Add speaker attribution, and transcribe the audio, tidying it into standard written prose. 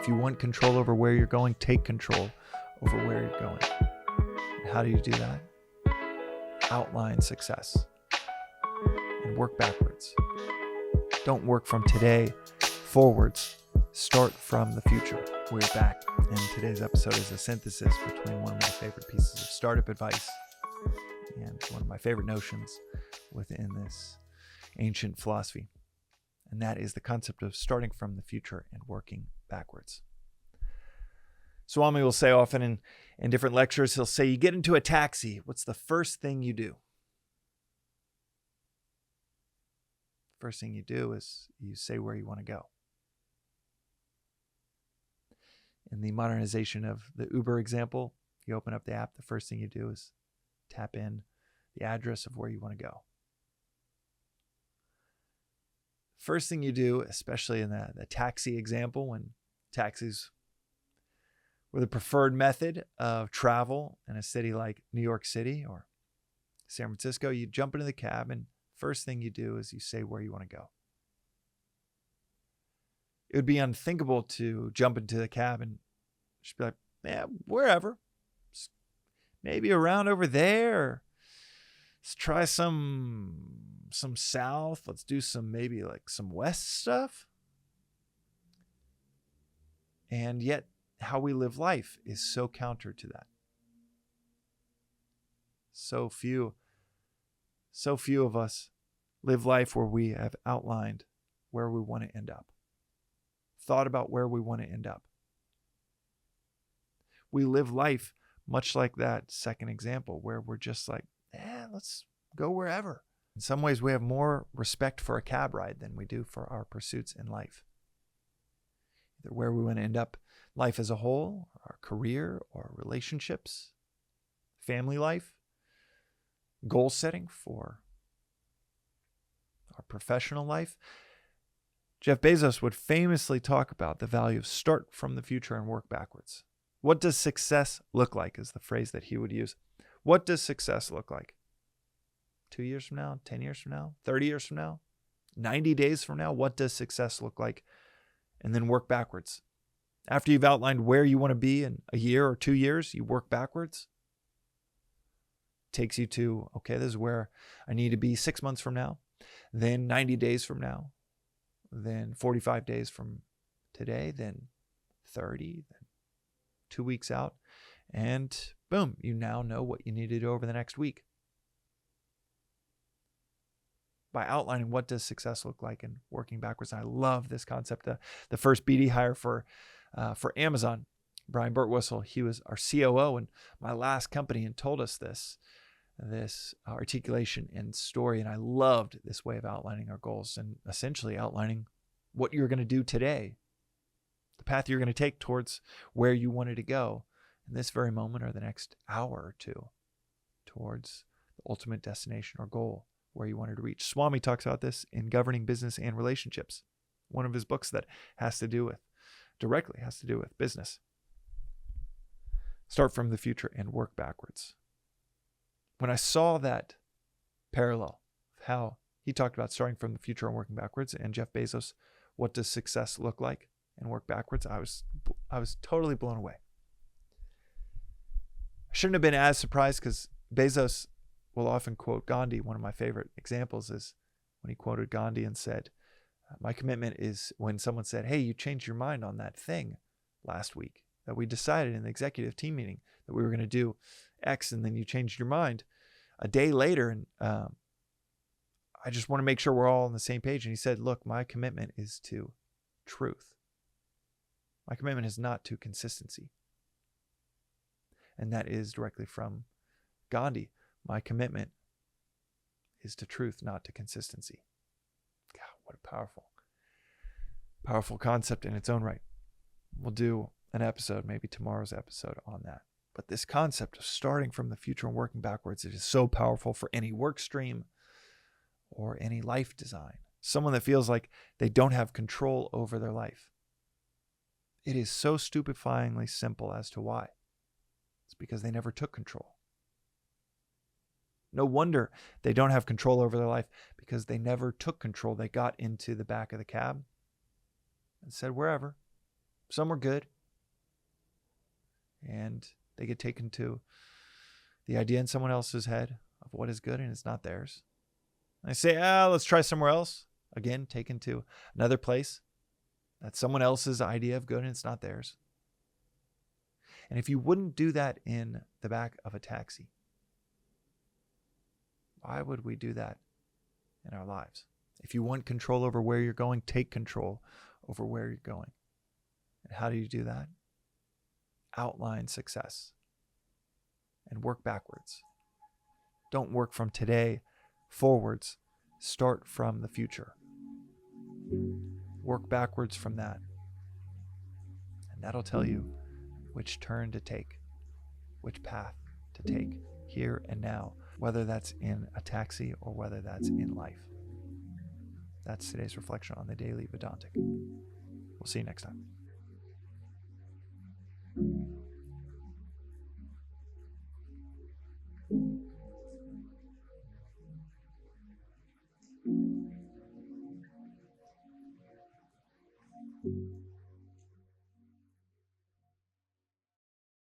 Speaker 1: If you want control over where you're going, take control over where you're going. And how do you do that? Outline success and work backwards. Don't work from today forwards. Start from the future. We're back, and today's episode is a synthesis between one of my favorite pieces of startup advice and one of my favorite notions within this ancient philosophy. And that is the concept of starting from the future and working backwards. Swami will say often in different lectures, he'll say, you get into a taxi, what's the first thing you do? First thing you do is you say where you want to go. In the modernization of the Uber example, you open up the app, the first thing you do is tap in the address of where you want to go. First thing you do, especially in the taxi example, when taxis were the preferred method of travel in a city like New York City or San Francisco, you jump into the cab and first thing you do is you say where you want to go. It would be unthinkable to jump into the cab and just be like, yeah, wherever. Maybe around over there. Or let's try some south. Let's do some west stuff. And yet how we live life is so counter to that. So few of us live life where we have outlined where we want to end up. Thought about where we want to end up. We live life much like that second example where we're just like, let's go wherever. In some ways, we have more respect for a cab ride than we do for our pursuits in life. Either where we want to end up, life as a whole, our career or relationships, family life, goal setting for our professional life. Jeff Bezos would famously talk about the value of start from the future and work backwards. What does success look like is the phrase that he would use. What does success look like? 2 years from now, 10 years from now, 30 years from now, 90 days from now? What does success look like? And then work backwards. After you've outlined where you want to be in a year or 2 years, you work backwards. Takes you to, okay, this is where I need to be 6 months from now, then 90 days from now, then 45 days from today, then 30, then 2 weeks out, and boom, you now know what you need to do over the next week. By outlining what does success look like and working backwards. And I love this concept. The first BD hire for Amazon, Brian Burtwhistle, he was our COO in my last company and told us this articulation and story. And I loved this way of outlining our goals and essentially outlining what you're going to do today, the path you're going to take towards where you wanted to go in this very moment or the next hour or two towards the ultimate destination or goal where you wanted to reach. Swami talks about this in Governing Business and Relationships, one of his books that directly has to do with business. Start from the future and work backwards. When I saw that parallel, how he talked about starting from the future and working backwards, and Jeff Bezos, what does success look like and work backwards, I was totally blown away. I shouldn't have been as surprised because Bezos will often quote Gandhi. One of my favorite examples is when he quoted Gandhi and said, my commitment is when someone said, hey, you changed your mind on that thing last week that we decided in the executive team meeting that we were going to do X, and then you changed your mind a day later. And I just want to make sure we're all on the same page. And he said, look, my commitment is to truth. My commitment is not to consistency. And that is directly from Gandhi. My commitment is to truth, not to consistency. God, what a powerful concept in its own right. We'll do an episode, maybe tomorrow's episode, on that. But this concept of starting from the future and working backwards, it is so powerful for any work stream or any life design. Someone that feels like they don't have control over their life. It is so stupefyingly simple as to why. It's because they never took control. No wonder they don't have control over their life, because they never took control. They got into the back of the cab and said, wherever. Some are good, and they get taken to the idea in someone else's head of what is good, and it's not theirs. And they say, let's try somewhere else. Again, taken to another place. That's someone else's idea of good, and it's not theirs. And if you wouldn't do that in the back of a taxi, why would we do that in our lives? If you want control over where you're going, take control over where you're going. And how do you do that? Outline success and work backwards. Don't work from today forwards. Start from the future. Work backwards from that. And that'll tell you which turn to take, which path to take here and now, whether that's in a taxi or whether that's in life. That's today's reflection on the Daily Vedantic. We'll see you next time.